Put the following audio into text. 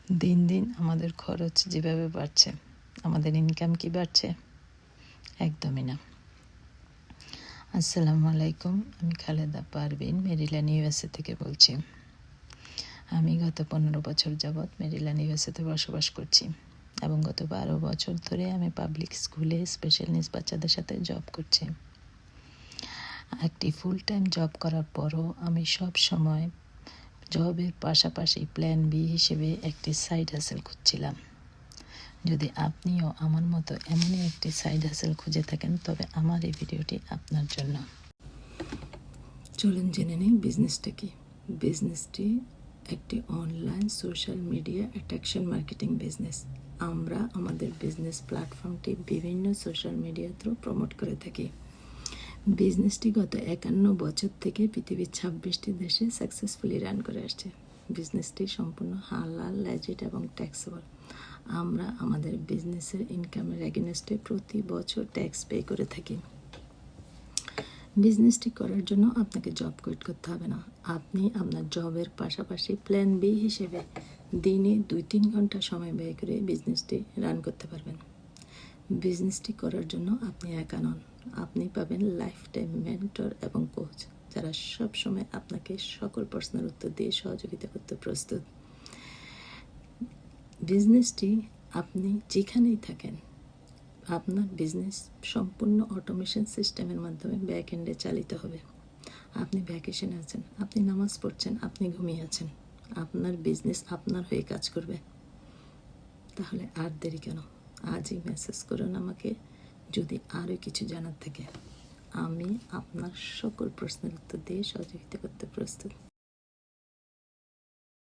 দিন দিন আমাদের খরচ যেভাবে বাড়ছে, আমাদের ইনকাম কি বাড়ছে? একদমই না। আসসালামু আলাইকুম, আমি খালেদা পারভিন মেরিল্যান্ড ইউএসএ থেকে বলছি। আমি গত 15 বছর যাবৎ মেরিল্যান্ড ইউএসএতে বসবাস করছি এবং গত 12 বছর ধরে আমি পাবলিক স্কুলে স্পেশাল নিডস বাচ্চাদের সাথে জব করছি। একটি ফুল টাইম জব করার পরও আমি সব সময় জবের পাশাপাশি প্ল্যান বি হিসেবে একটি সাইড হাসেল খুঁজছিলাম। যদি আপনিও আমার মতো এমনই একটি সাইড হাসেল খুঁজে থাকেন, তবে আমার এই ভিডিওটি আপনার জন্য। চলুন জেনে নিই বিজনেসটা কি। বিজনেসটি একটি online social media attraction marketing business. আমরা আমাদের বিজনেস প্ল্যাটফর্মটি বিভিন্ন সোশ্যাল মিডিয়া থ্রু প্রমোট করে থাকি। বিজনেসটি গত 51 বছর থেকে পৃথিবীর 26টি দেশে সাকসেসফুলি রান করে আসছে। বিজনেসটি সম্পূর্ণ হালাল, লেজিট এবং ট্যাক্সেবল। আমরা আমাদের বিজনেসের ইনকামের এগেনস্টে প্রতি বছর ট্যাক্স পে করে থাকি। বিজনেসটি করার জন্য আপনাকে জব কোয়েট করতে হবে না। আপনি আপনার জবের পাশাপাশি প্ল্যান বি হিসেবে দিনে 2-3 ঘন্টা সময় ব্যয় করে বিজনেসটি রান করতে পারবেন। বিজনেসটি করার জন্য আপনি একা নন, আপনি পাবেন লাইফ টাইম মেন্টর এবং কোচ, যারা সব সময় আপনাকে সকল প্রশ্নের উত্তর দিয়ে সহযোগিতা করতে প্রস্তুত। বিজনেসটি আপনি যেখানেই থাকেন, আপনার বিজনেস সম্পূর্ণ অটোমেশন সিস্টেমের মাধ্যমে ব্যাক এন্ডে চালিত হবে। আপনি ভ্যাকেশনে আছেন, আপনি নামাজ পড়ছেন, আপনি ঘুমিয়ে আছেন, আপনার বিজনেস আপনার হয়ে কাজ করবে। তাহলে আর দেরি কেন? আজই মেসেজ করুন আমাকে যদি আরও কিছু জানার থাকে। আমি আপনার সকল প্রশ্নের উত্তর দিয়ে সহযোগিতা করতে প্রস্তুত।